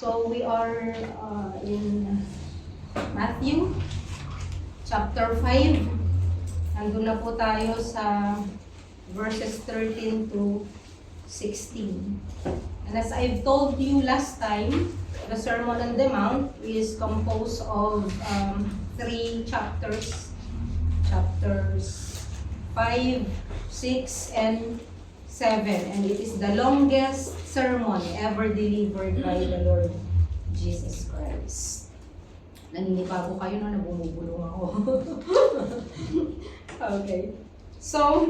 So we are in Matthew chapter 5. Nandun na po tayo sa verses 13 to 16. And as I've told you last time, the Sermon on the Mount is composed of 3 chapters. Chapters 5, 6, and 7. And it is the longest sermon ever delivered by the Lord Jesus Christ. Naninibago kayo na bumubulong ako. Okay. So,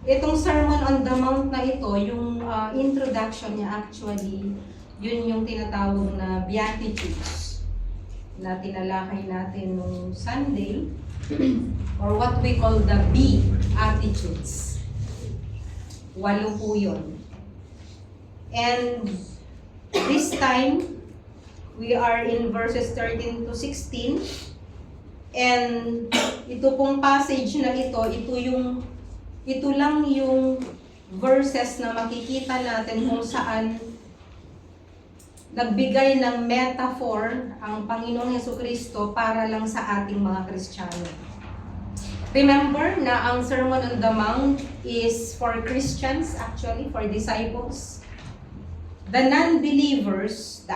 itong Sermon on the Mount na ito, yung introduction niya actually, yun yung tinatawag na Beatitudes na tinalakay natin nung Sunday, or what we call the Beatitudes. 8 po yun. And this time, we are in verses 13 to 16. And ito pong passage na ito lang yung verses na makikita natin kung saan nagbigay ng metaphor ang Panginoong Jesucristo para lang sa ating mga Kristiyano. Remember na ang Sermon on the Mount is for Christians, actually, for disciples. The unbelievers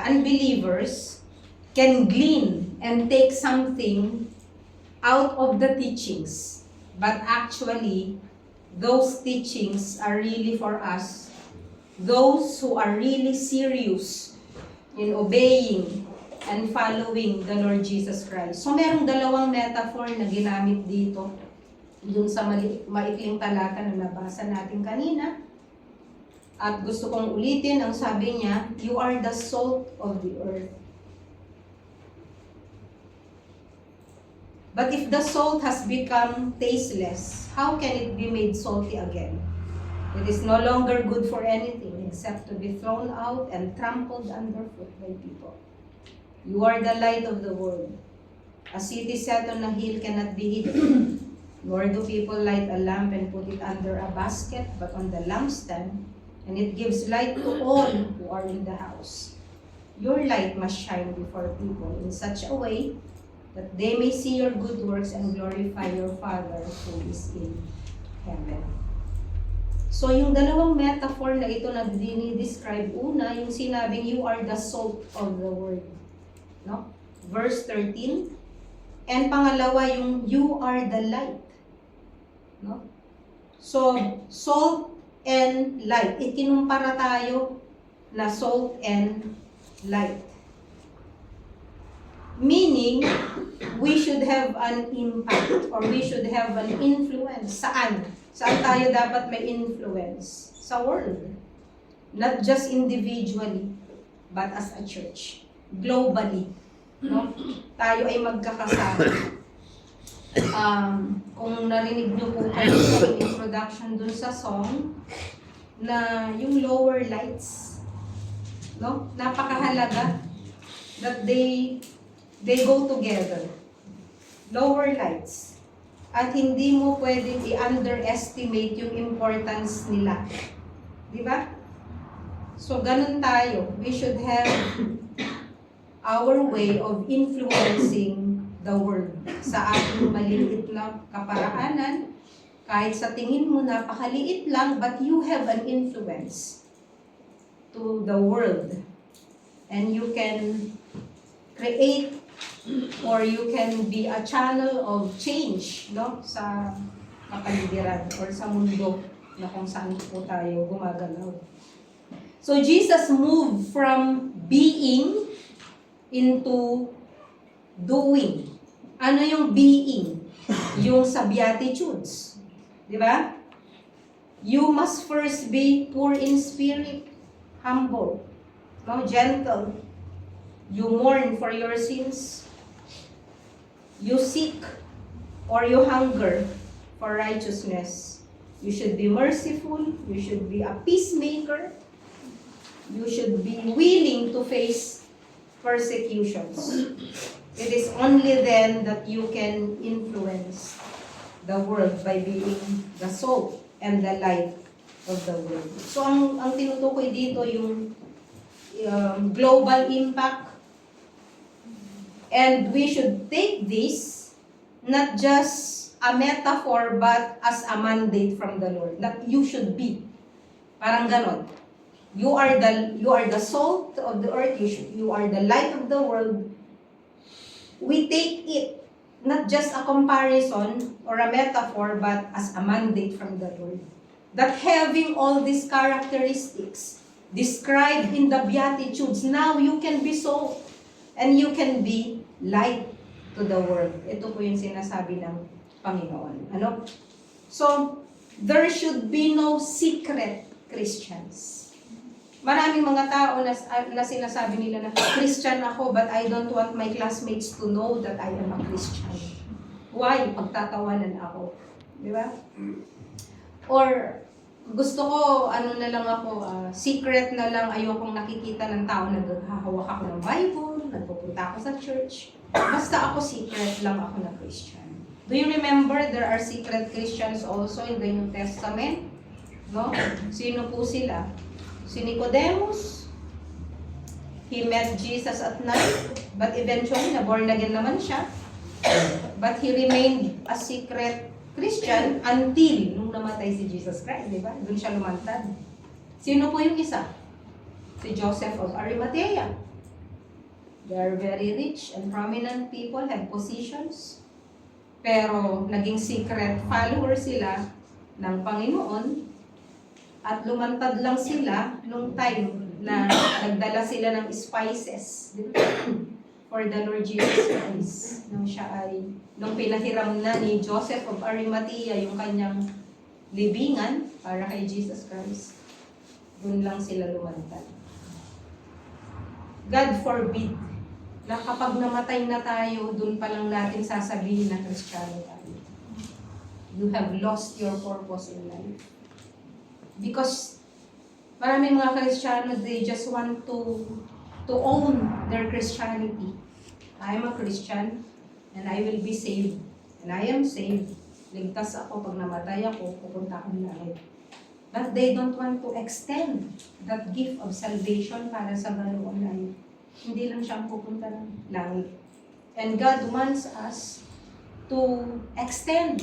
can glean and take something out of the teachings. But actually, those teachings are really for us, those who are really serious in obeying and following the Lord Jesus Christ. So merong dalawang metaphor na ginamit dito, dun sa maikling talata na nabasa natin kanina. At gusto kong ulitin, ang sabi niya, you are the salt of the earth. But if the salt has become tasteless, how can it be made salty again? It is no longer good for anything except to be thrown out and trampled underfoot by people. You are the light of the world. A city set on a hill cannot be hidden. Nor do people light a lamp and put it under a basket, but on the lampstand, and it gives light to all who are in the house. Your light must shine before people in such a way that they may see your good works and glorify your Father who is in heaven. So yung dalawang metaphor na ito na dinidescribe, una, yung sinabing you are the salt of the world. No? Verse 13. And pangalawa, yung you are the light. No? So, salt and light. Ikinumpara tayo na salt and light. Meaning, we should have an impact or we should have an influence. Saan? Saan tayo dapat may influence? Sa world. Not just individually, but as a church. Globally. No? Tayo ay magkakasama. Kung narinig nyo po kayo sa introduction dun sa song, na yung lower lights, no? Napakahalaga that they go together. Lower lights. At hindi mo pwedeng i-underestimate yung importance nila. Di ba? So, ganun tayo. We should have our way of influencing the world sa ating maliliit na kaparaanan. Kahit sa tingin mo napakaliit lang, but you have an influence to the world. And you can create or you can be a channel of change, no, sa kapaligiran or sa mundo na kung saan po tayo gumagalaw. So Jesus moved from being into doing. Ano yung being? Yung sa Beatitudes. Di ba? You must first be poor in spirit, humble, no, gentle. You mourn for your sins. You seek or you hunger for righteousness. You should be merciful. You should be a peacemaker. You should be willing to face persecutions. It is only then that you can influence the world by being the salt and the light of the world. So ang tinutukoy dito yung global impact. And we should take this not just a metaphor but as a mandate from the Lord that you should be. Parang ganon. You are the salt of the earth. You are the light of the world. We take it not just a comparison or a metaphor but as a mandate from the Lord. That having all these characteristics described in the Beatitudes, now you can be salt and you can be light to the world. Ito po yung sinasabi ng Panginoon. Ano? So, there should be no secret Christians. Maraming mga tao na sinasabi nila na Christian ako but I don't want my classmates to know that I am a Christian. Why? Pagtatawanan ako. Di ba? Or gusto ko, secret na lang, ayokong nakikita ng tao na naghahawak ako ng Bible, nagpupunta ako sa church. Basta ako secret lang ako na Christian. Do you remember there are secret Christians also in the New Testament? No? Sino po sila? Si Nicodemus, he met Jesus at night, but eventually na-born again naman siya. But he remained a secret Christian until nung namatay si Jesus Christ, di ba? Doon siya lumantad. Sino po yung isa? Si Joseph of Arimathea. They are very rich and prominent people, have positions. Pero naging secret follower sila ng Panginoon at lumantad lang sila nung time na nagdala sila ng spices for the Lord Jesus Christ. Nung pinahiram na ni Joseph of Arimathea yung kanyang libingan para kay Jesus Christ, doon lang sila lumantad. God forbid na kapag namatay na tayo, doon pa lang natin sasabihin na Kristiyano tayo. You have lost your purpose in life. Because maraming mga Kristiyano, they just want to own their Christianity. I am a Christian and I will be saved. And I am saved. Ligtas ako pag namatay ako, pupunta akong langit. But they don't want to extend that gift of salvation para sa ganoong life. Hindi lang siyang pupunta ng langit. And God wants us to extend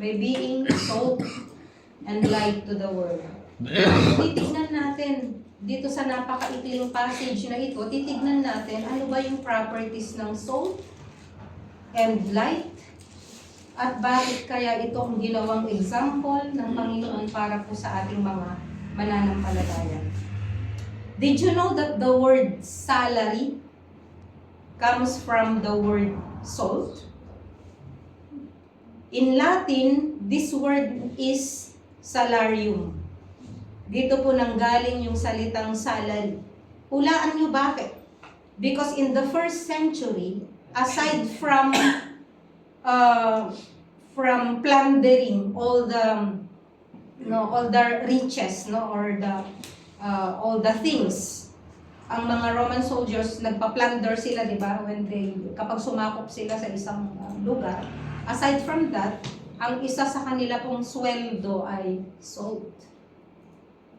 by being salt and light to the world. Titignan natin dito sa napakaikling passage na ito, titignan natin ano ba yung properties ng salt and light at bakit kaya ito ang ginawang example ng Panginoon para po sa ating mga mananampalataya. Did you know that the word salary comes from the word salt? In Latin, this word is salarium. Dito po nanggaling yung salitang salary. Hulaan nyo bakit? Because in the first century, aside from plundering all the riches, or all the things, ang mga Roman soldiers nagpa-plunder sila, di ba? Kapag sumakop sila sa isang lugar, aside from that, ang isa sa kanila pong sweldo ay salt.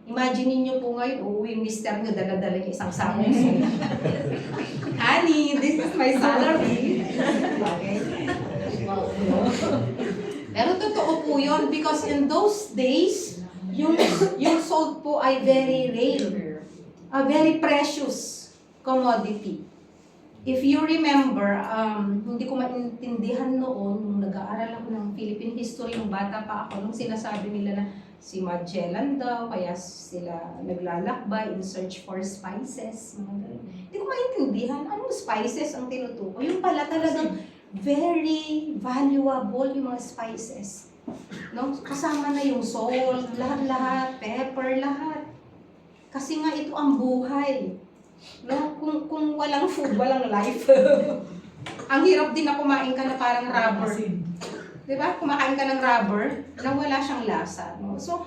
Imagine niyo po ngayon, yung mister nyo, dala-dala niyo isang sakong salt. Honey, this is my salary. Okay? Pero totoo po yun, because in those days, yung salt po ay very rare. A very precious commodity. If you remember, hindi ko maintindihan noon, nung nag-aaral ako ng Philippine history, nung bata pa ako, nung sinasabi nila na si Magellan daw, kaya sila naglalakbay in search for spices. Hindi ko maintindihan, anong spices ang tinutukoy? Yung pala talagang very valuable yung mga spices. No? Kasama na yung salt, lahat-lahat, pepper, lahat. Kasi nga ito ang buhay. No? Kung walang food, walang life. Ang hirap din na kumain ka na parang rubber. Diba? Kumakain ka ng rubber na wala siyang lasa. No? So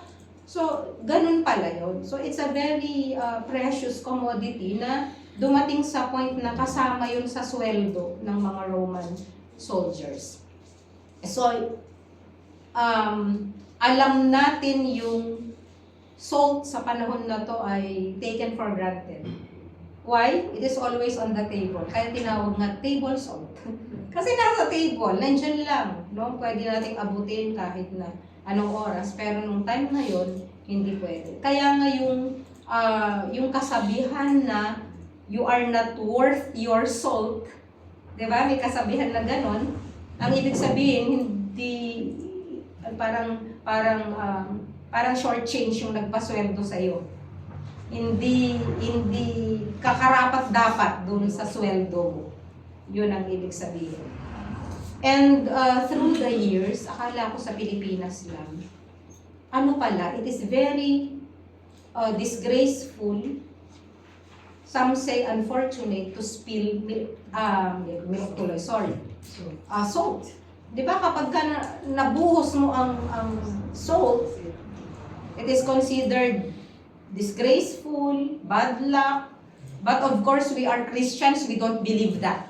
ganun pala yun. So it's a very precious commodity na dumating sa point na kasama yun sa sweldo ng mga Roman soldiers. So, alam natin yung salt sa panahon na to ay taken for granted. Why? It is always on the table. Kaya tinawag nga table salt. Kasi nasa table, nandyan lang. No? Pwede nating abutin kahit na anong oras. Pero nung time na yon, hindi pwede. Kaya nga yung kasabihan na you are not worth your salt, di ba? May kasabihan na ganon. Ang ibig sabihin, hindi, parang short change yung nagpasweldo sa'yo. Hindi kakarapat dapat dun sa sweldo mo. Yun ang ibig sabihin. And through the years, akala ko sa Pilipinas lang, ano pala, it is very disgraceful, some say unfortunate, to spill salt. Di ba kapag nabuhos mo ang salt, it is considered disgraceful, bad luck. But of course, we are Christians, we don't believe that.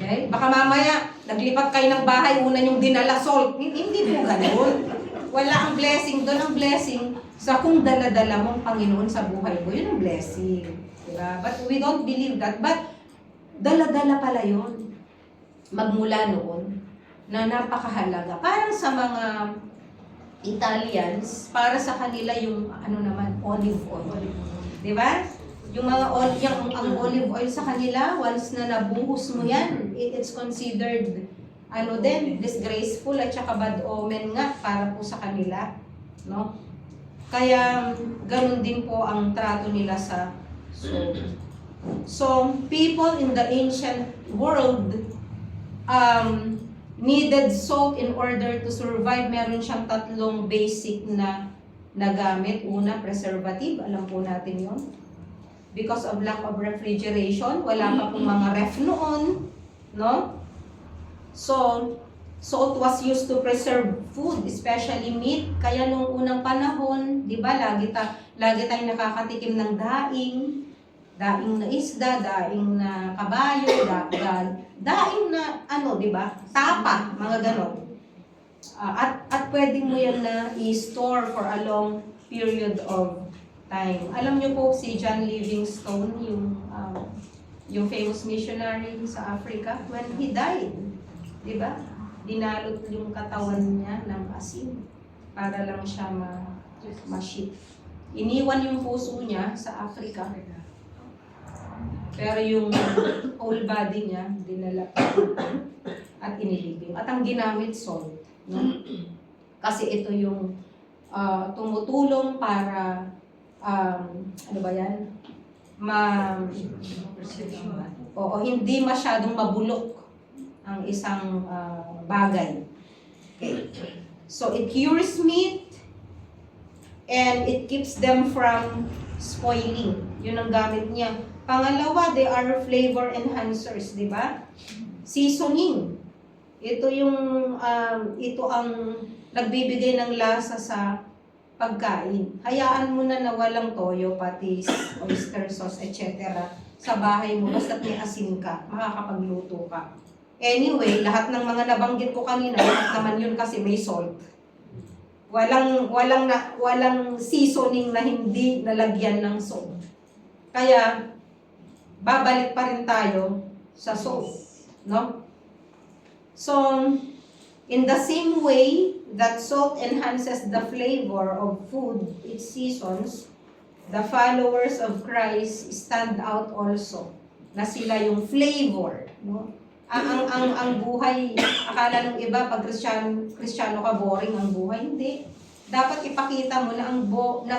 Okay? Baka mamaya, naglipat kayo ng bahay, una yung dinala salt. Hindi po ganun. Wala ang blessing doon. Ang blessing sa kung dala-dala mong Panginoon sa buhay mo, yun ang blessing. Diba? But we don't believe that. But dala-dala pala yun. Magmula noon na napakahalaga. Parang sa mga Italians, para sa kanila yung olive oil. Di ba? Yung mga ang olive oil sa kanila, once na nabuhos mo yan, it's considered disgraceful at saka bad omen nga para po sa kanila, no? Kaya ganun din po ang trato nila sa salt. So people in the ancient world needed salt in order to survive. Meron siyang tatlong basic na gamit. Una, preservative. Alam po natin yun. Because of lack of refrigeration, wala pa pong mga ref noon, no? So, salt was used to preserve food, especially meat. Kaya nung unang panahon, di ba, lagi tayong nakakatikim ng daing na isda, daing na kabayo, daing na di ba, tapa, mga ganon. At pwede mo yan na i-store for a long period of time. Alam niyo po si John Livingstone, yung famous missionary sa Africa, when he died, di ba? Dinalot yung katawan niya ng asin para lang siya ma-ship. Iniwan yung puso niya sa Africa. Pero yung whole body niya, dinala at inilibing. At ang ginamit, salt. No? Kasi ito yung tumutulong para hindi masyadong mabulok ang isang bagay. Okay. So it cures meat and it keeps them from spoiling. Yun ang gamit niya. Pangalawa, they are flavor enhancers, di ba? Seasoning. Ito ang nagbibigay ng lasa sa pagkain. Hayaan mo na walang toyo, patis, oyster sauce, etc. sa bahay mo, basta't may asin ka, makakapagluto ka. Anyway, lahat ng mga nabanggit ko kanina, lahat naman yun kasi may salt. Walang seasoning na hindi nalagyan ng salt. Kaya, babalik pa rin tayo sa salt, no? So, in the same way that salt enhances the flavor of food, its seasons, the followers of Christ stand out also, na sila yung flavor, no? Ang buhay, akala ng iba pag Kristiyano ka, boring ang buhay. Hindi. Dapat ipakita mo na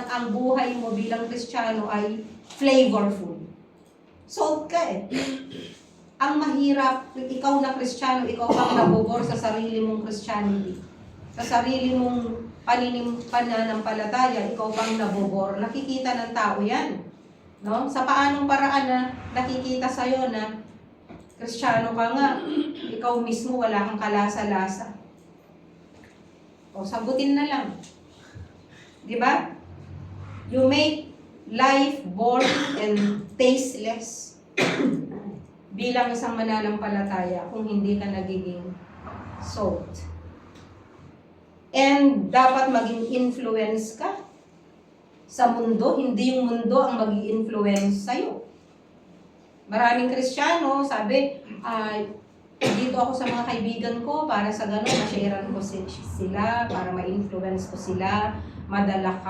ang buhay mo bilang Kristiyano ay flavorful. Salt ka eh. Ang mahirap, ikaw na Kristiyano, ikaw ang nabobor sa sarili mong Christianity. Sa sarili mong pananampalataya, ikaw bang nabobor. Nakikita ng tao yan. No? Sa paanong paraan na nakikita sa'yo na Kristiyano ka nga, ikaw mismo wala kang kalasa-lasa. O, sagutin na lang. Di ba? You make life boring and tasteless bilang isang mananampalataya kung hindi ka nagiging salt. And dapat maging influence ka sa mundo, hindi yung mundo ang mag-i-influence sa'yo. Maraming Kristiyano, sabi, dito ako sa mga kaibigan ko para sa gano'n, ma-sharean ko sila, para ma-influence ko sila, madala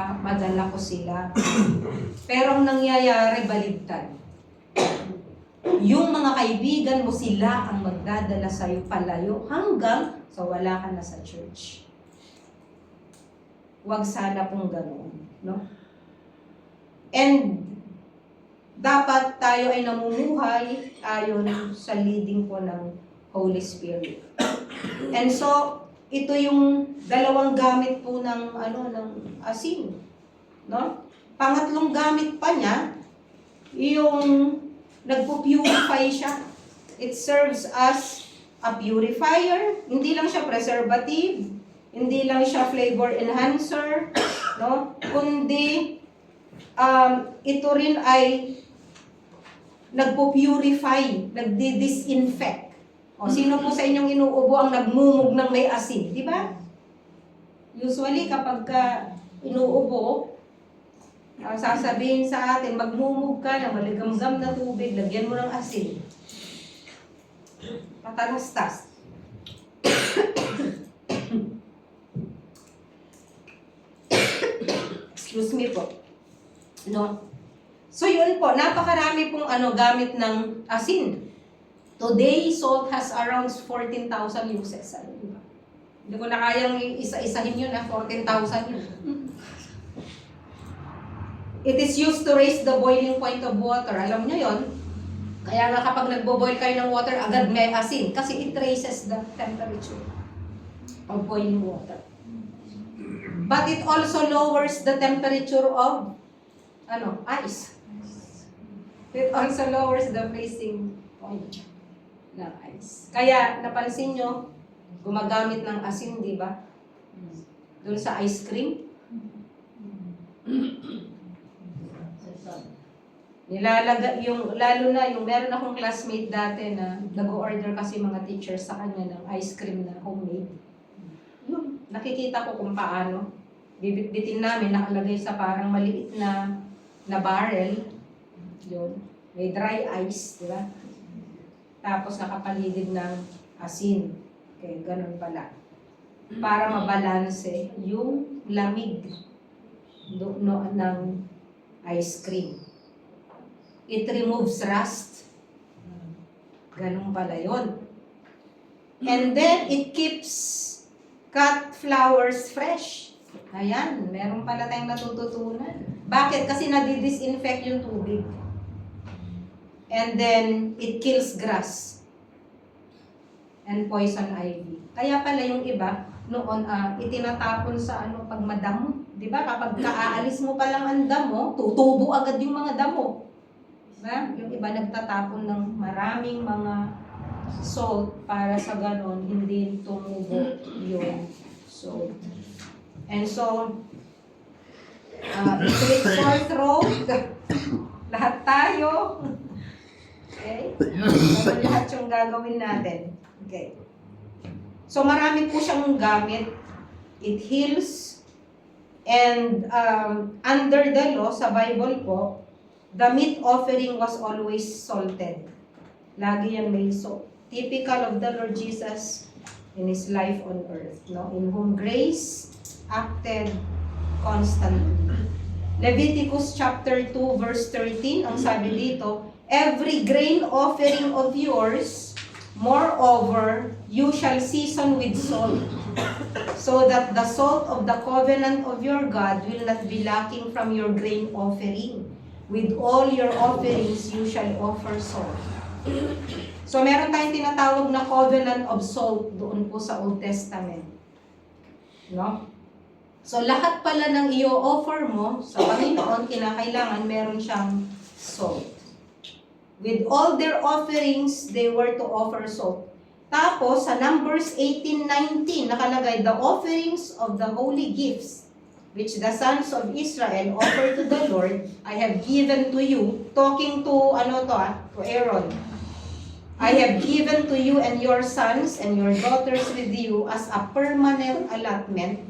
ko sila. Pero ang nangyayari, baligtad. Yung mga kaibigan mo, sila ang magdadala sa'yo palayo hanggang sa wala ka na sa church. Huwag sana pong ganoon, no? And dapat tayo ay namumuhay ayon sa leading po ng Holy Spirit. And so, ito yung dalawang gamit po ng asin, no? Pangatlong gamit pa niya, yung nagpo-purify siya. It serves as a purifier. Hindi lang siya preservative, hindi lang siya flavor enhancer, no? Kundi ito rin ay nagpo-purify, nagdi-disinfect. O, sino po sa inyong inuubo ang nagmumug ng may asin, di ba? Usually, kapag inuubo, sasabihin sa atin, magmumug ka na maligamgam na tubig, lagyan mo ng asin. Patalastas. Excuse me po. No? So yun po, napakarami pong gamit ng asin. Today, salt has around 14,000 uses. Hindi ko na kayang isa-isahin yun, 14,000 yun. It is used to raise the boiling point of water. Alam nyo yon? Kaya nga kapag nagbo-boil kayo ng water, agad may asin. Kasi it raises the temperature of boiling water. But it also lowers the temperature of ice. It also lowers the freezing point ng ice. Kaya napansin nyo, gumagamit ng asin, di ba? Doon sa ice cream. Nilalaga lalo na yung meron akong classmate dati na nag-order kasi mga teachers sa kanya ng ice cream na homemade. Yun, nakikita ko kung paano. Bibit-bitin namin, nakalagay sa parang maliit na barrel. Yun, may dry ice, di ba? Tapos nakapaligid ng asin. Okay, ganun pala. Para mabalanse yung lamig ng ice cream. It removes rust. Ganun pala yun. And then, it keeps cut flowers fresh. Ayan, meron pala tayong natututunan. Bakit? Kasi nadi-disinfect yung tubig. And then, it kills grass and poison ivy. Kaya pala yung iba, noon, itinatapon sa pag madamo. Di ba? Kapag kaaalis mo pa lang ang damo, tutubo agad yung mga damo. Diba? Yung iba nagtatapon ng maraming mga salt para sa ganon, hindi tumubo yung salt. And so, with sore throat, lahat tayo. Okay? So, lahat yung gagawin natin. Okay. So, marami po siyang gamit. It heals. And under the law, sa Bible po, the meat offering was always salted. Lagi yan may salt. Typical of the Lord Jesus in His life on earth, no? In whom grace acted constantly. Leviticus chapter 2 verse 13, ang sabi dito, every grain offering of yours, moreover, you shall season with salt, so that the salt of the covenant of your God will not be lacking from your grain offering. With all your offerings, you shall offer salt. So, meron tayong tinatawag na covenant of salt doon po sa Old Testament. No? So, lahat pala ng i-offer mo sa Panginoon, kinakailangan meron siyang salt. With all their offerings, they were to offer salt. Tapos, sa Numbers 18:19, nakalagay, the offerings of the holy gifts which the sons of Israel offer to the Lord, I have given to you, talking to, to Aaron. I have given to you and your sons and your daughters with you as a permanent allotment.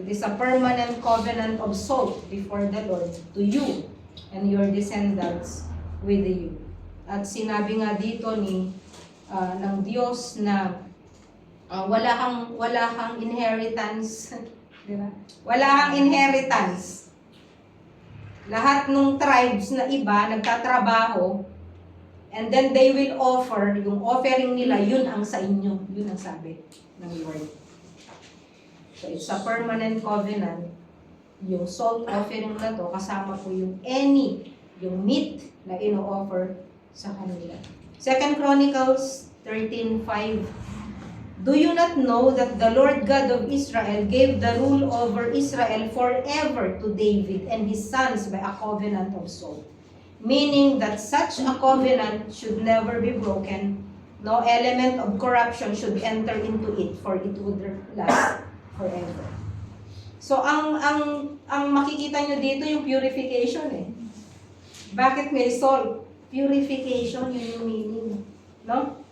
It is a permanent covenant of salt before the Lord to you and your descendants with you. At sinabi nga dito ng Diyos na wala kang inheritance. Di ba? Wala kang inheritance. Lahat ng tribes na iba nagtatrabaho, and then they will offer, yung offering nila, yun ang sa inyo. Yun ang sabi ng Lord. So it's a permanent covenant. Yung salt offering na to, kasama po yung yung meat na ino-offer sa kanila. 2 Chronicles 13:5. Do you not know that the Lord God of Israel gave the rule over Israel forever to David and his sons by a covenant of salt? Meaning that such a covenant should never be broken. No element of corruption should enter into it, for it would last forever. So ang makikita nyo dito yung purification eh. Bakit may salt? Purification, yun yung meaning. No?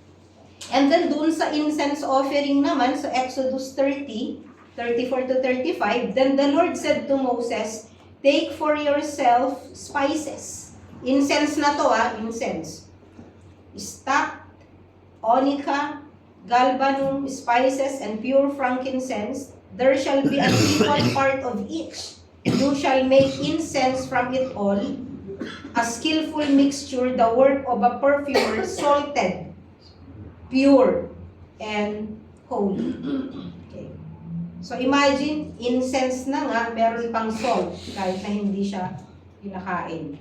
And then doon sa incense offering naman, sa Exodus 30:34-35, then the Lord said to Moses, take for yourself spices. Incense na to incense. Stock, onycha, galbanum, spices, and pure frankincense. There shall be an equal part of each. You shall make incense from it all, a skillful mixture, the work of a perfumer, salted, pure, and holy. Okay. So imagine, incense na nga, meron pang salt, kahit na hindi siya kinakain.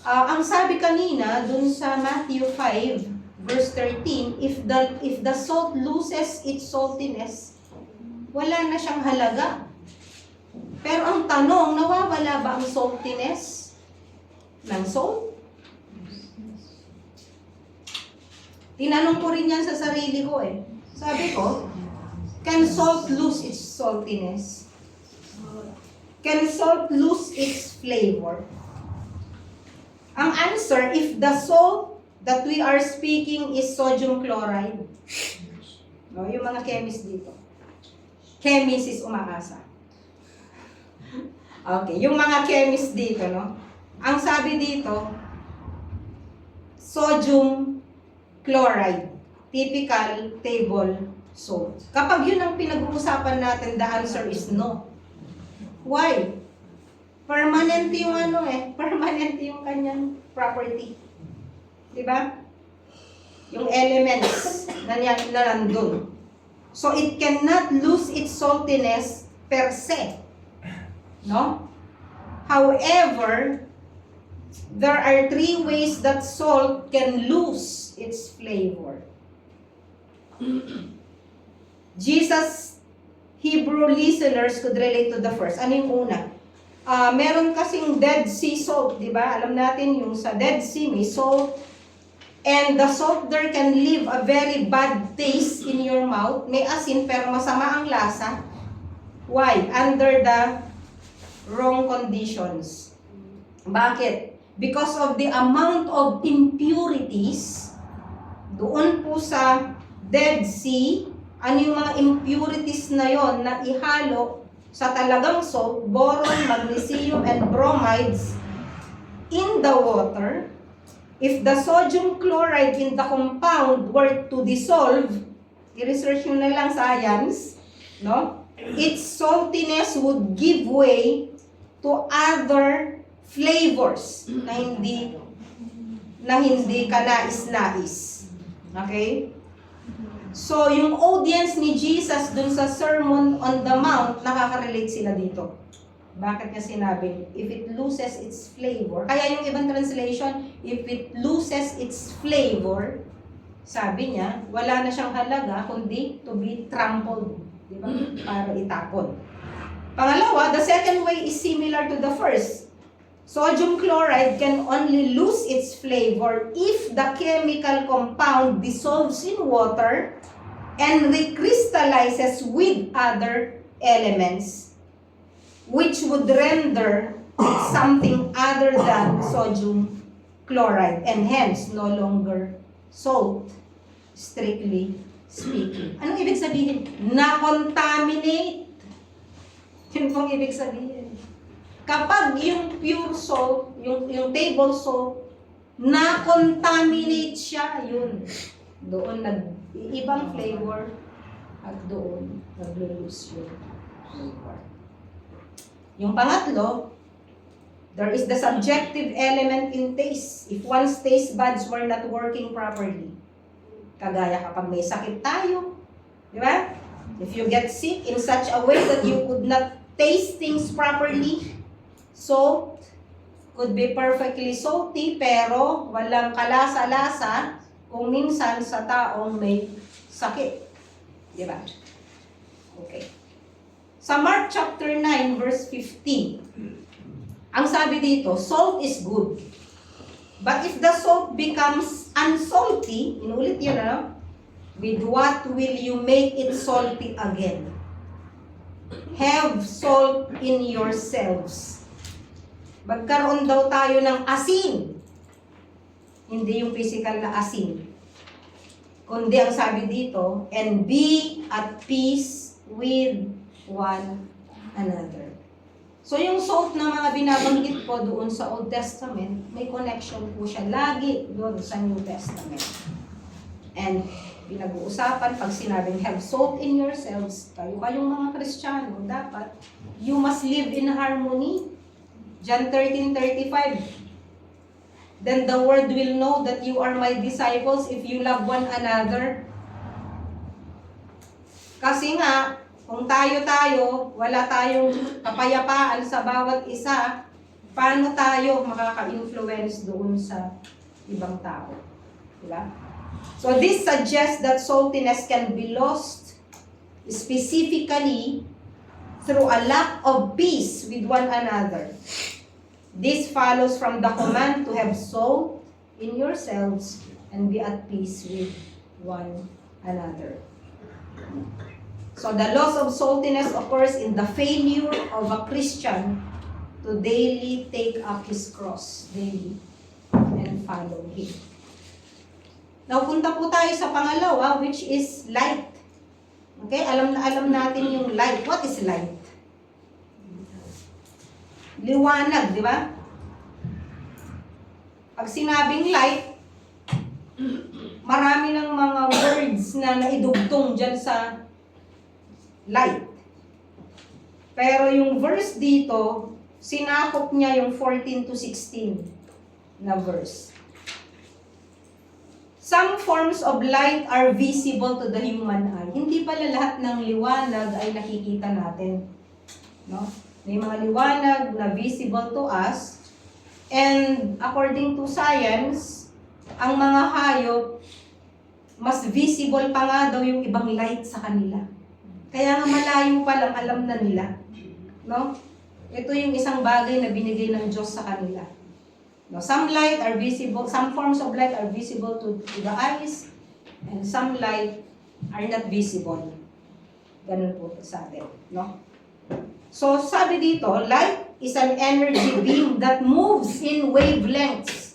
Ang sabi kanina, dun sa Matthew 5, verse 13, if the salt loses its saltiness, wala na siyang halaga. Pero ang tanong, nawawala ba ang saltiness ng salt? Tinanong ko rin yan sa sarili ko eh. Sabi ko, can salt lose its saltiness? Can salt lose its flavor? Ang answer, if the salt that we are speaking is sodium chloride. No, yung mga chemist dito. Chemist is umaasa. Okay, yung mga chemist dito, no? Ang sabi dito, sodium chloride, typical table salt. Kapag yun ang pinag-uusapan natin, the answer is no. Why? Permanent yung permanent yung kanyang property. Diba? Yung elements na nandun. So it cannot lose its saltiness per se. No? However, there are 3 ways that salt can lose its flavor. Jesus, Hebrew listeners could relate to the first. Ano yung una? Meron kasing Dead Sea salt, di ba? Alam natin yung sa Dead Sea may salt. And the salt there can leave a very bad taste in your mouth. May asin pero masama ang lasa. Why? Under the wrong conditions. Bakit? Because of the amount of impurities doon po sa Dead Sea. Ano yung mga impurities na yon na ihalo sa talagang salt, boron, magnesium, and bromides in the water. If the sodium chloride in the compound were to dissolve, i-research nyo na lang science, no? Its saltiness would give way to other flavors na hindi ka nais-nais. Okay? So, yung audience ni Jesus dun sa Sermon on the Mount, nakaka-relate sila dito. Bakit niya sinabi? If it loses its flavor, kaya yung ibang translation, if it loses its flavor, sabi niya, wala na siyang halaga, kundi to be trampled. Di ba? Para itapon. Pangalawa, the second way is similar to the first. Sodium chloride can only lose its flavor if the chemical compound dissolves in water and recrystallizes with other elements, which would render it something other than sodium chloride, and hence no longer salt, strictly speaking. Anong ibig sabihin? Na-contaminate. Yun pong ibig sabihin. Kapag yung pure salt, yung table salt, na-contaminate siya, yun. Doon ibang flavor at doon nag-lose yung flavor. Yung pangatlo, there is the subjective element in taste. If one's taste buds were not working properly, kagaya kapag may sakit tayo, di ba? If you get sick in such a way that you could not taste things properly, salt could be perfectly salty pero walang kalasa-lasa kung minsan sa taong may sakit. Di ba? Okay. Sa Mark chapter 9 verse 15, ang sabi dito, salt is good. But if the salt becomes unsalty, inulit yun, ano? With what will you make it salty again? Have salt in yourselves. Magkaroon daw tayo ng asin. Hindi yung physical na asin. Kundi ang sabi dito, and be at peace with one another. So yung salt na mga binabanggit ko doon sa Old Testament, may connection po siya lagi doon sa New Testament. And pinag-uusapan, pag sinabing have salt in yourselves, kayong mga Kristiyano, dapat you must live in harmony. John 13:35. Then the world will know that you are my disciples if you love one another. Kasi nga, kung tayo, wala tayong kapayapaan sa bawat isa, paano tayo makaka-influence doon sa ibang tao? Diba? So this suggests that saltiness can be lost specifically through a lack of peace with one another. This follows from the command to have salt in yourselves and be at peace with one another. So the loss of saltiness occurs in the failure of a Christian to daily take up his cross daily and follow him. Now, punta po tayo sa pangalawa, which is light. Okay? Alam natin yung light. What is light? Liwanag, di ba? Pag sinabing light, marami ng mga words na naidugtong dyan sa light. Pero yung verse dito, sinakop niya yung 14 to 16 na verse. Some forms of light are visible to the human eye. Hindi pala lahat ng liwanag ay nakikita natin. No? May mga liwanag na visible to us. And according to science, ang mga hayop, mas visible pa nga daw yung ibang light sa kanila. Kaya nga malayo pa lang alam na nila. No? Ito yung isang bagay na binigay ng Diyos sa kanila. No? Some light are visible, some forms of light are visible to the eyes, and some light are not visible. Ganun po sabi. No? So, sabi dito, light is an energy beam that moves in wavelengths.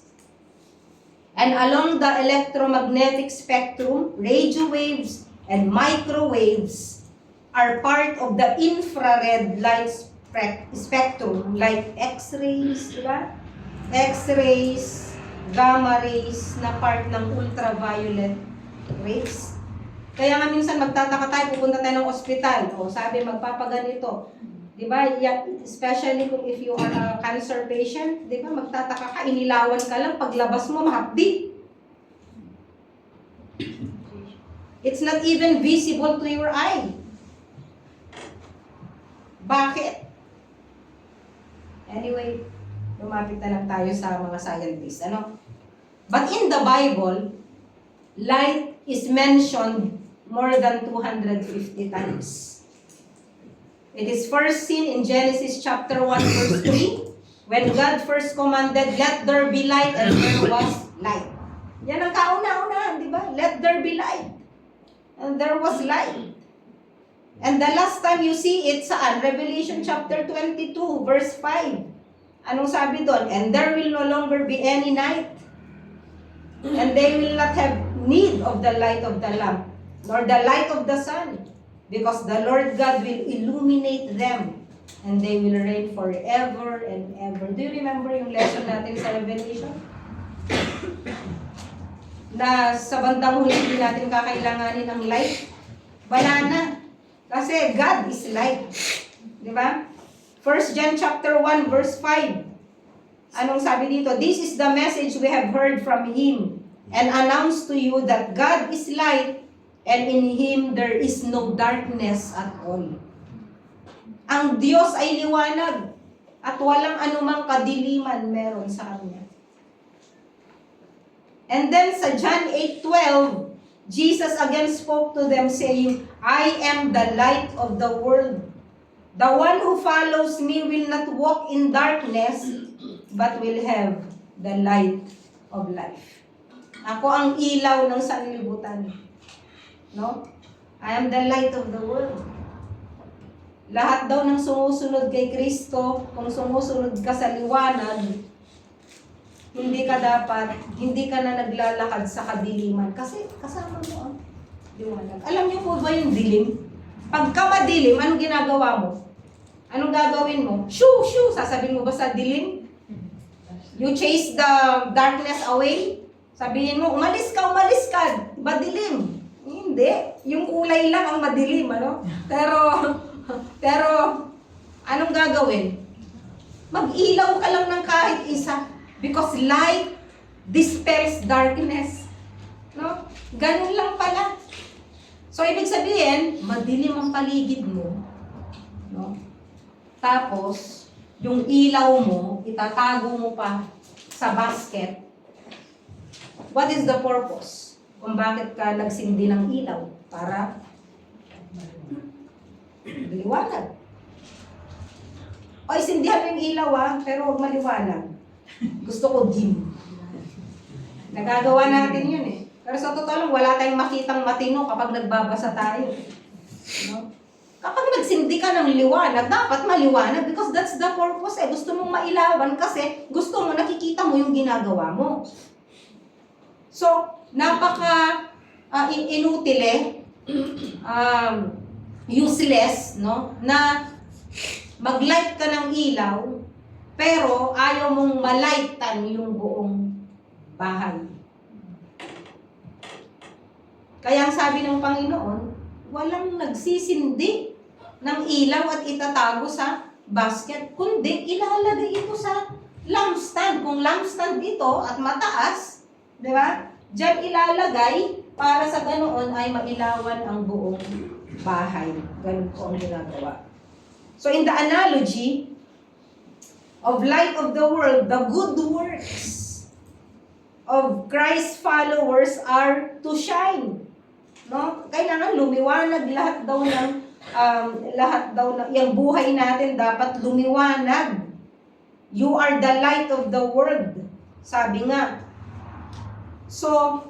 And along the electromagnetic spectrum, radio waves and microwaves are part of the infrared light spectrum, like X-rays, diba? X-rays, gamma rays, na part ng ultraviolet rays. Kaya nga minsan magtataka tayo, pupunta tayo ng ospital, o sabi magpapaganito. Diba? Especially kung if you are a cancer patient, diba? Magtataka ka, inilawan ka lang, paglabas mo, mahapdi. It's not even visible to your eye. Bakit? Anyway, lumapit na lang tayo sa mga scientists. Ano? But in the Bible, light is mentioned more than 250 times. It is first seen in Genesis chapter 1 verse 3, when God first commanded, let there be light, and there was light. Yan ang kauna-unahan, di ba? Let there be light. And there was light. And the last time you see it saan? Revelation chapter 22 verse 5. Anong sabi doon? And there will no longer be any night. And they will not have need of the light of the lamp, nor the light of the sun, because the Lord God will illuminate them, and they will reign forever and ever. Do you remember yung lesson natin sa Revelation? Na sa bandang huli hindi natin kakailanganin ng light? Wala na. Kasi God is light. Di ba? 1 John chapter 1 verse 5. Anong sabi dito? This is the message we have heard from Him and announced to you that God is light and in Him there is no darkness at all. Ang Diyos ay liwanag at walang anumang kadiliman meron sa Kanya. And then sa John 8:12, Jesus again spoke to them saying, I am the light of the world. The one who follows me will not walk in darkness, but will have the light of life. Ako ang ilaw ng sanlibutan. No? I am the light of the world. Lahat daw ng sumusunod kay Kristo, kung sumusunod ka sa liwanag, hindi ka na naglalakad sa kadiliman. Kasi kasama mo ang liwanag. Alam niyo po ba yung dilim? Pagka madilim, anong ginagawa mo? Anong gagawin mo? Shoo, shoo! Sasabihin mo ba sa dilim? You chase the darkness away? Sabihin mo, umalis ka! Madilim. Hindi. Yung kulay lang ang madilim, ano? Pero, anong gagawin? Mag-ilaw ka lang ng kahit isa. Because light dispels darkness. No? Ganun lang pala. So, ibig sabihin, madilim ang paligid mo. No? Tapos, yung ilaw mo, itatago mo pa sa basket. What is the purpose? Kung bakit ka nagsindi ng ilaw? Para maliwanag. O, isindihan mo yung ilaw pero huwag maliwanag. Gusto ko dim. Nagagawa natin yun eh. Pero sa totoo lang, wala tayong makitang matino kapag nagbabasa tayo. No? Kapag nagsindi ka ng liwanag, dapat maliwanag because that's the purpose eh. Gusto mong mailawan kasi gusto mo, nakikita mo yung ginagawa mo. So, napaka inutile, useless, no? Na mag-light ka ng ilaw, pero ayaw mong malightan yung buong bahay. Kaya ang sabi ng Panginoon, walang nagsisindi ng ilaw at itatago sa basket, kundi ilalagay ito sa lampstand. Kung lampstand ito at mataas, di ba? Diyan ilalagay para sa ganoon ay mailawan ang buong bahay. Ganun po ang ginagawa. So in the analogy of light of the world, the good works of Christ's followers are to shine. No? Kailangan lumiwanag lahat daw ng yung buhay natin dapat lumiwanag. You are the light of the world. Sabi nga. So,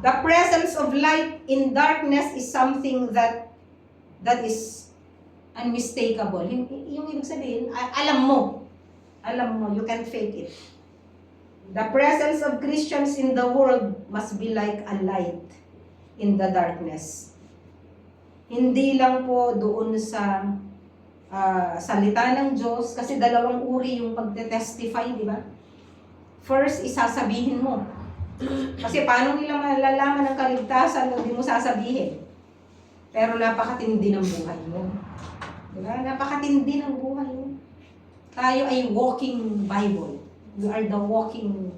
the presence of light in darkness is something that is unmistakable. Yung ibig sabihin, alam mo, you can't fake it. The presence of Christians in the world must be like a light in the darkness. Hindi lang po doon sa salita ng Diyos, kasi dalawang uri yung pagte-testify, di ba? First, isasabihin mo. Kasi paano nila malalaman ang kaligtasan kung di mo sasabihin? Pero napakatindi ng buhay mo. Di ba? Napakatindi ng buhay mo. Tayo ay walking Bible. You are the walking,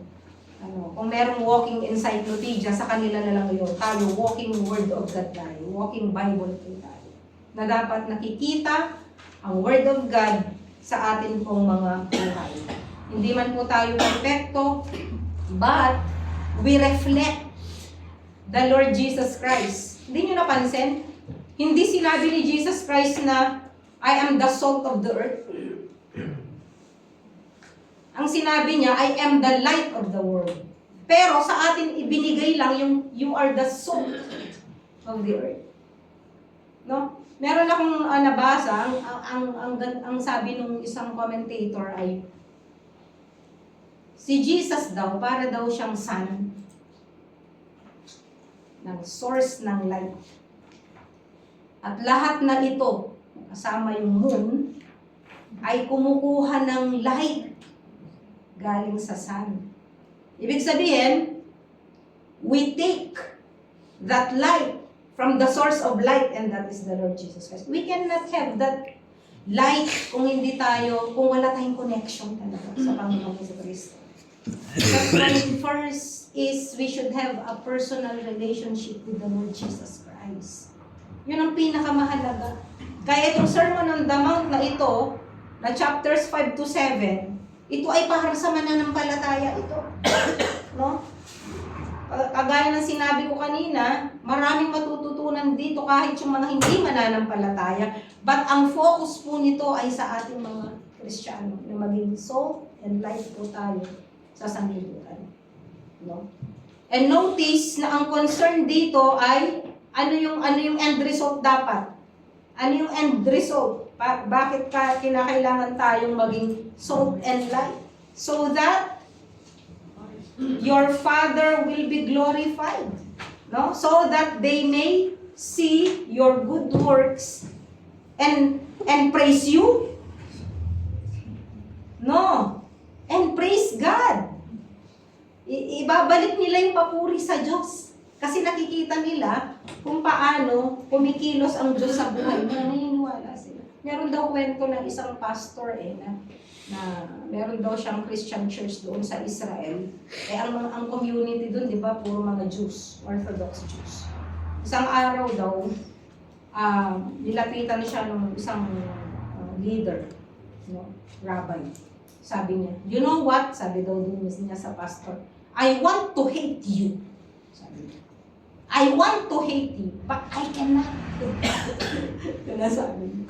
kung merong walking encyclopedia, sa kanila na lang yun. Tayo, walking Word of God tayo. Walking Bible tayo. Na dapat nakikita ang Word of God sa atin pong mga buhay. Hindi man po tayo perfecto, but we reflect the Lord Jesus Christ. Hindi nyo napansin? Hindi sinabi ni Jesus Christ na, I am the salt of the earth. Ang sinabi niya, I am the light of the world. Pero sa atin ibinigay lang yung you are the salt of the earth. No? Meron akong nabasa, ang sabi ng isang commentator ay, Si Jesus daw, para daw siyang sun, ng source ng light. At lahat na ito, kasama yung moon, ay kumukuha ng light galing sa sun. Ibig sabihin, we take that light from the source of light, and that is the Lord Jesus Christ. We cannot have that light kung wala tayong connection talaga sa Panginoon Hesus Kristo. That's why first is we should have a personal relationship with the Lord Jesus Christ. Yun ang pinakamahalaga. Kaya itong Sermon on the Mount na ito, na chapters 5 to 7, ito ay para sa mananampalataya ito. No? Kagaya ng sinabi ko kanina, maraming matututunan dito kahit yung mga hindi mananampalataya. But ang focus po nito ay sa ating mga Kristiyano, na maging salt and light po tayo sa sanglibutan. No? And notice na ang concern dito ay ano yung end result dapat? Ano yung end result? Bakit kinakailangan tayong maging salt and light? So that your Father will be glorified. No? So that they may see your good works and praise you? No. And praise God. Ibabalik nila yung papuri sa Diyos. Kasi nakikita nila kung paano kumikilos ang Diyos sa buhay nila. Naniniwala sila. Meron daw kwento ng isang pastor na meron daw siyang Christian church doon sa Israel. Ang community doon, di ba, puro mga Jews, Orthodox Jews. Isang araw daw, nilapitan siya ng isang leader, rabbi. Sabi niya, you know what? Sabi daw din niya sa pastor, I want to hate you. Sabi niya, I want to hate you, but I cannot. Ito na sabi niya.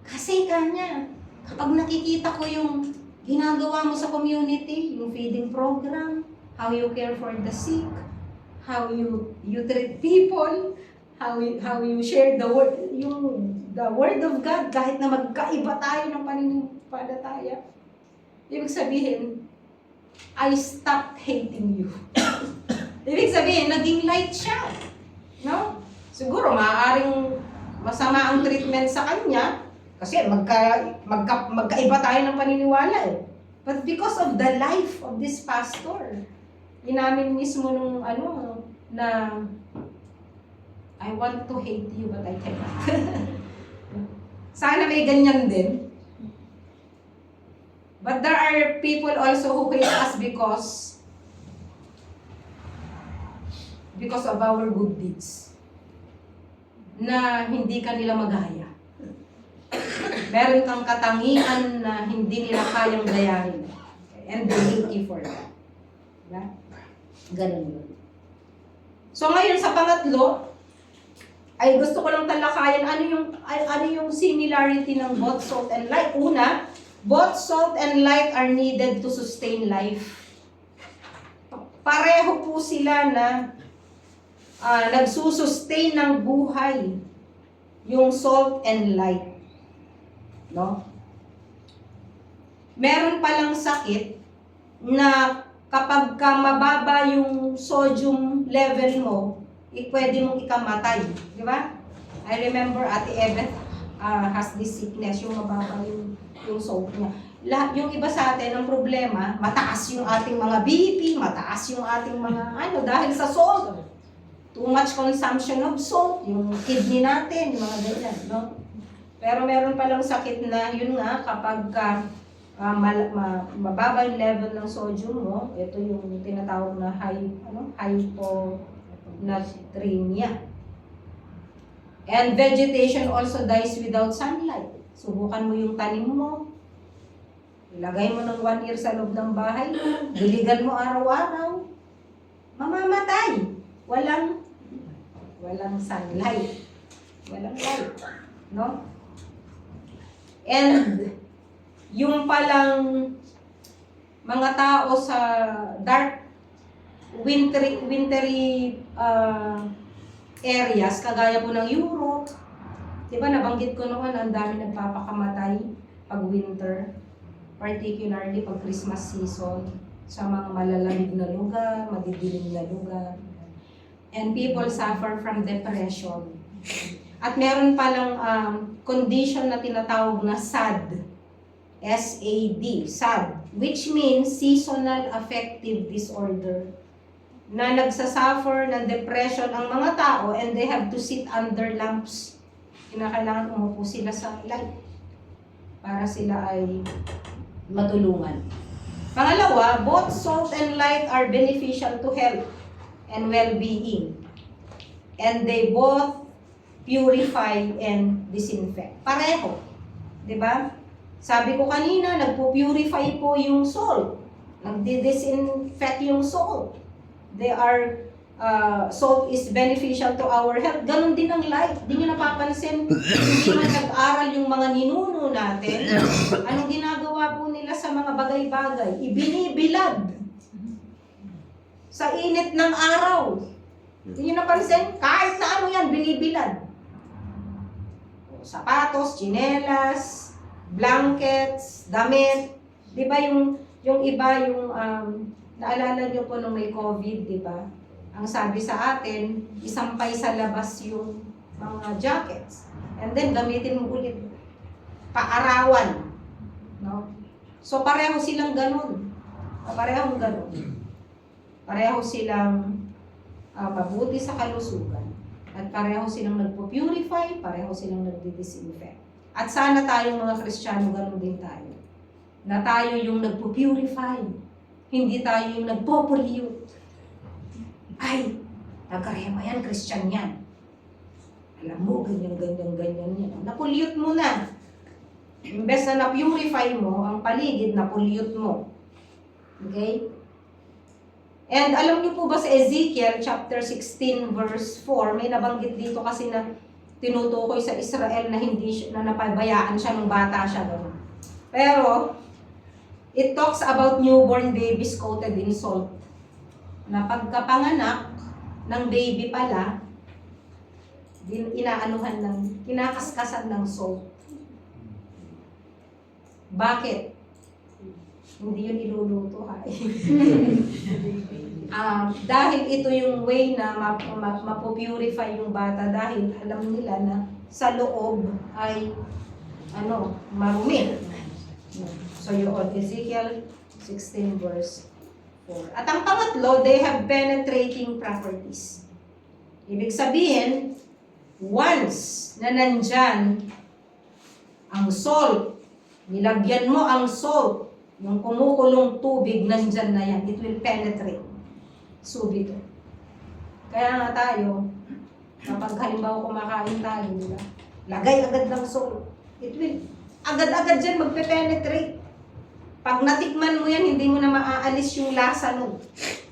Kasi kanya, kapag nakikita ko yung ginagawa mo sa community, yung feeding program, how you care for the sick, how you treat people, how you share the word of God, kahit na magkaiba tayo ng pananampalataya. Ibig sabihin, I stopped hating you. Ibig sabihin, naging light siya. No? Siguro, maaaring masama ang treatment sa kanya, kasi magkaiba tayo ng paniniwala eh. But because of the life of this pastor, inamin mismo nung na I want to hate you but I cannot. Sana may ganyan din. But there are people also who hate us because of our good deeds. Na hindi kanila magaya. Meron kang katangian na hindi nila kayang gayahin. And they hate you for that. Diba? Ganun yun. So ngayon sa pangatlo, ay gusto ko lang talakayan ano yung similarity ng both salt and light. Una, both salt and light are needed to sustain life. Pareho po sila na nagsusustain ng buhay. Yung salt and light. No? Meron palang sakit na kapag ka mababa yung sodium level mo, pwede mong ikamatay. Di ba? I remember Ate Ebeth has this sickness, yung mababa yung salt niya. Yung iba sa atin, ang problema, mataas yung ating mga BP, mataas yung ating mga dahil sa salt. Too much consumption of salt, yung kidney natin, yung mga ganyan, no? Pero meron palang sakit na, yun nga, kapag mababa yung level ng sodium mo, ito yung tinatawag na hyponatremia. And vegetation also dies without sunlight. Subukan mo yung tanim mo, ilagay mo ng 1 year sa loob ng bahay, diligan mo araw-araw, mamamatay. Walang sunlight. Walang light. No? And yung palang mga tao sa dark, wintry areas, kagaya po ng Europe, di ba nabanggit ko noon, ang dami nagpapakamatay pag winter. particularly pag Christmas season, sa mga malalamig na lugar, madidilim na lugar. And people suffer from depression. At meron palang condition na tinatawag na SAD. SAD, SAD, which means Seasonal Affective Disorder. Na nagsasuffer ng depression ang mga tao and they have to sit under lamps. Kinakailangan umupo sila sa light para sila ay matulungan. Pangalawa, both salt and light are beneficial to health and well-being. And they both purify and disinfect. Pareho. Diba? Sabi ko kanina, nagpo-purify po yung salt. Nagdi-disinfect yung salt. Salt is beneficial to our health. Ganon din ang light. Di nyo napapansin, hindi man nag-aral yung mga ninuno natin. Anong ginagawa po nila sa mga bagay-bagay? Ibinibilad. Sa init ng araw. Di nyo napansin, kahit na ano yan, binibilad. Sapatos, tsinelas, blankets, damit. Di ba yung iba, naalala nyo po nung may COVID, di ba? Ang sabi sa atin, isampay sa labas yung mga jackets. And then, gamitin mo ulit. Paarawan. No? So, pareho silang ganun. Parehong ganun. Pareho silang mabuti sa kalusugan. At pareho silang nagpo-purify, pareho silang nagdi-disinfect. At sana tayong mga Kristiyano, ganun din tayo. Na tayo yung nagpo-purify. Hindi tayo yung nagpo-pollute. Ay, taga-rema yan, Christian yan. Alam mo, ganyan yan. Na-pollute mo na. Imbes na na-purify mo, ang paligid, na-pollute mo. Okay? And alam niyo po ba sa Ezekiel chapter 16 verse 4, may nabanggit dito kasi na tinutukoy sa Israel na hindi na napabayaan siya nung bata siya. Gano'n. Pero, it talks about newborn babies coated in salt. Na pagkapanganak ng baby pala, kinakaskasan ng salt. Bakit? Hindi yun iluluto ha. Dahil ito yung way na mapupurify yung bata dahil alam nila na sa loob ay marumi. So yun, Ezekiel 16 verse 4. At ang pangatlo, they have penetrating properties. Ibig sabihin, once na nandyan ang salt, nilagyan mo ang salt, yung kumukulong tubig, nandyan na yan, it will penetrate. Subito. Kaya nga tayo, kapag halimbawa kumakain tayo, diba? Lagay agad ng salt. It will, agad-agad dyan magpe-penetrate. Pag natikman mo yan, hindi mo na maaalis yung lasa nun.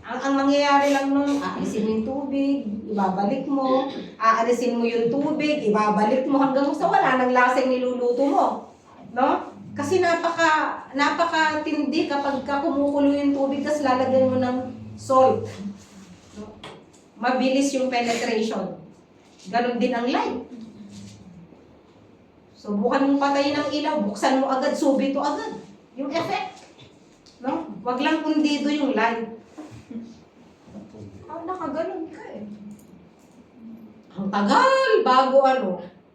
Ang mangyayari lang nun, aalisin mo yung tubig, ibabalik mo, aalisin mo yung tubig, ibabalik mo hanggang sa wala ng lasa yung niluluto mo. No? Kasi napaka-tindi kapag kumukulo yung tubig, tapos lalagyan mo ng salt. No? Mabilis yung penetration. Ganon din ang light. Subukan mong patayin ng ilaw, buksan mo agad, subito agad. Yung effect. No? Wag lang kundido yung light. Nakaganon ka eh. Ang tagal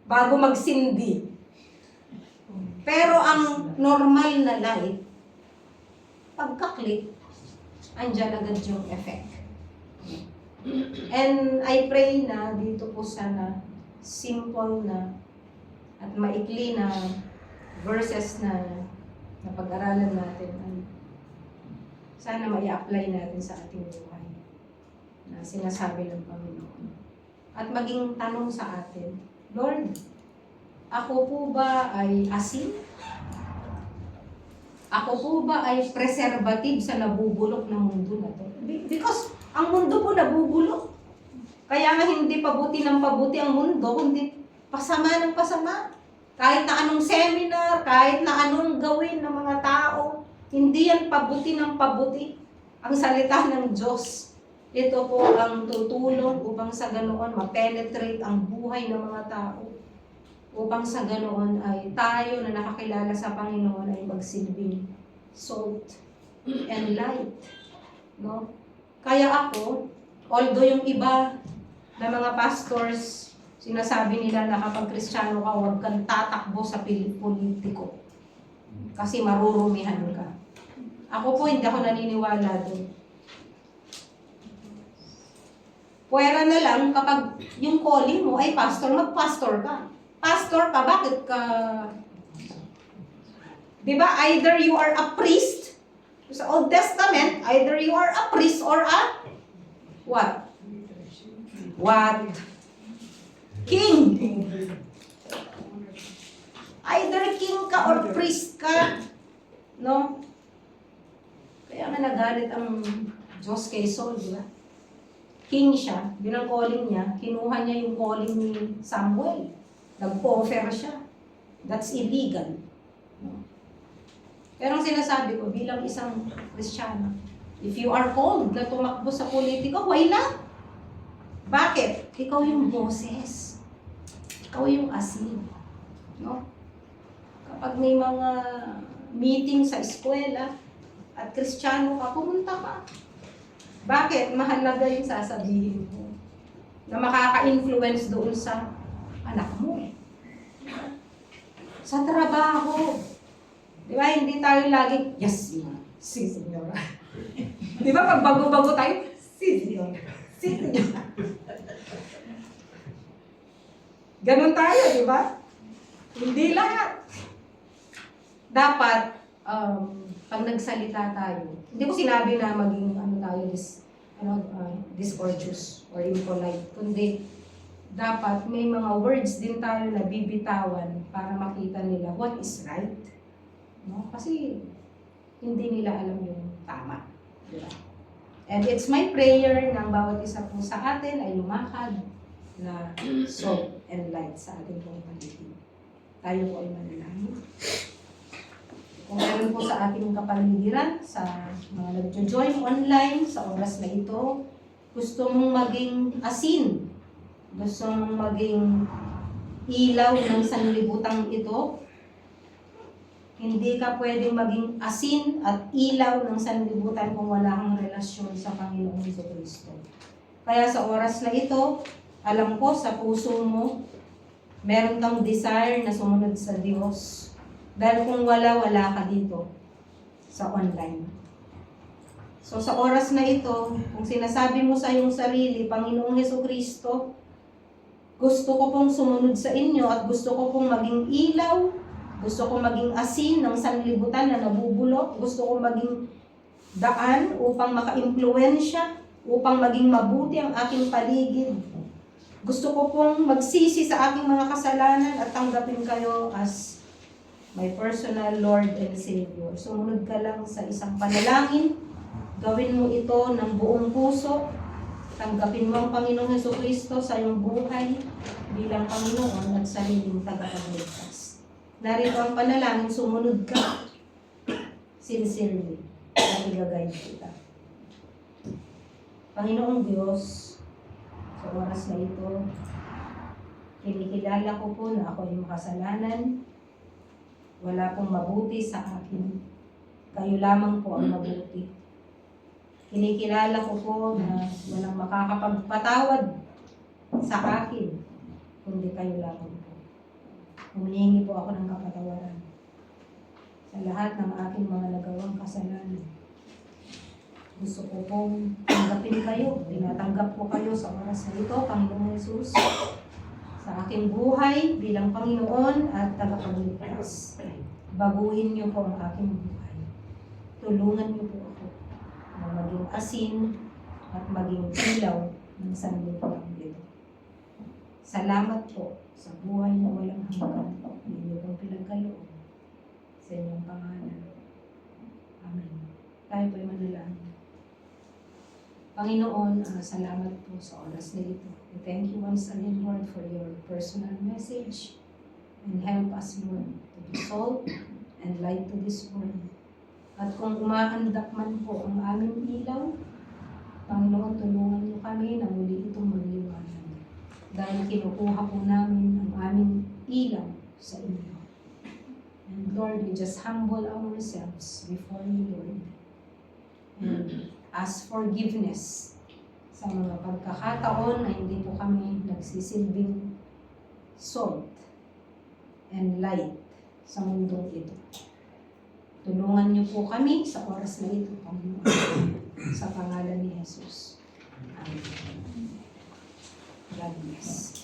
bago magsindi. Pero ang normal na light, pagka-click, andyan agad yung effect. And I pray na dito po sana simple na at maikli na verses na pag-aralan natin ay sana mai-apply natin sa ating buhay na sinasabi ng Panginoon. At maging tanong sa atin, Lord, ako po ba ay asin? Ako po ba ay preservative sa nabubulok na mundo na to? Because ang mundo po nabubulok. Kaya nga hindi pabuti ng pabuti ang mundo, kundi pasama ng pasama. Kahit na anong seminar, kahit na anong gawin ng mga tao, hindi yan pabuti ng pabuti. Ang salita ng Diyos. Ito po ang tutulong upang sa ganoon ma-penetrate ang buhay ng mga tao. Upang sa ganoon ay tayo na nakakilala sa Panginoon ay magsilbing salt, and light. No? Kaya ako, although yung iba na mga pastors, sinasabi nila na kapag Kristiyano ka, huwag kang tatakbo sa politiko. Kasi marurumihan ka. Ako po, hindi ako naniniwala doon. Pwera na lang kapag yung calling mo ay pastor, mag-pastor ka. Pastor ka, bakit ka? Diba? Either you are a priest, sa Old Testament, either you are a priest or a what? What? King. Either king ka or priest ka. No? Kaya nga nagalit ang Diyos kay Saul, di ba? King siya, yun ang calling niya, kinuha niya yung calling ni Samuel. Nag-offer siya. That's illegal. No? Pero ang sinasabi ko, bilang isang Kristiyano, if you are called na tumakbo sa politika, why not? Bakit? Ikaw yung boses. Ikaw yung asin. No? Kapag may mga meeting sa eskwela at Kristiyano ka, pumunta ka. Bakit? Mahalaga yung sasabihin mo na makaka-influence doon sa anak mo. Sa trabaho. Di ba? Hindi tayo laging, yes, ma'am. Si Senyora. Di ba? Pag bago-bago tayo, si Senyora. Si Senyora. Ganon tayo, di ba? Hindi lahat. Dapat, pag nagsalita tayo, hindi ko sinabi na maging discourteous or impolite, kundi dapat may mga words din tayo na bibitawan para makita nila what is right. No? Kasi hindi nila alam yung tama. Diba? And it's my prayer ng bawat isa po sa atin ay lumakad na salt and light sa ating pong paligid. Tayo po ay manalangin. Kung meron po sa ating kapaligiran, sa mga nagjo-join online sa oras na ito, gusto mong maging asin, gusto mong maging ilaw ng sanlibutang ito, hindi ka pwedeng maging asin at ilaw ng sanlibutan kung wala kang relasyon sa Panginoong Jesucristo. Kaya sa oras na ito, alam ko sa puso mo, meron kang desire na sumunod sa Diyos. Dahil kung wala ka dito sa online. So sa oras na ito, kung sinasabi mo sa iyong sarili, Panginoong Jesucristo, gusto ko pong sumunod sa inyo at gusto ko pong maging ilaw, gusto ko maging asin ng sanlibutan na nabubulok, gusto ko maging daan upang maka-impluwensya, upang maging mabuti ang aking paligid. Gusto ko pong magsisi sa aking mga kasalanan at tanggapin kayo as my personal Lord and Savior. Sumunod ka lang sa isang panalangin. Gawin mo ito ng buong puso. Tanggapin mo ang Panginoong Jesucristo sa iyong buhay bilang Panginoon at sariling tagapagligtas. Narito ang panalangin, sumunod ka sincerely at i-guide kita. Panginoong Diyos, sa oras na ito, kinikilala ko po na ako ay makasalanan. Wala pong mabuti sa akin. Kayo lamang po ang mabuti. Kinikilala ko po na walang makakapagpatawad sa akin, kundi kayo lamang po. Humihingi po ako ng kapatawaran sa lahat ng aking mga nagawang kasalanan. Gusto ko pong tanggapin kayo. Tinatanggap ko kayo sa oras na ito, Panginoong Jesus, sa aking buhay bilang Panginoon at tagapagligtas. Baguhin niyo po ang aking buhay. Tulungan niyo po ako na maging asin at maging ilaw ng sanlibutan dito. Salamat po sa buhay na walang hanggan. Ninyo pong pinagkaloob sa inyong pangalan. Amen. Tayo po'y manalangin. Panginoon, salamat po sa oras na ito. We thank you once again, Lord, for your personal message and help us, Lord, to be salt and light to this world. At kung umaandak man po ang aming ilaw, Panginoon, tulungan niyo kami na muli itong magliwanag. Dahil kinukuha po namin ang aming ilaw sa inyo. And Lord, we just humble ourselves before you, Lord. And ask forgiveness sa mga pagkakataon na hindi po kami nagsisilbing salt and light sa mundong ito. Tulungan niyo po kami sa oras na ito, Panginoon. Sa pangalan ni Jesus. Amen. God bless.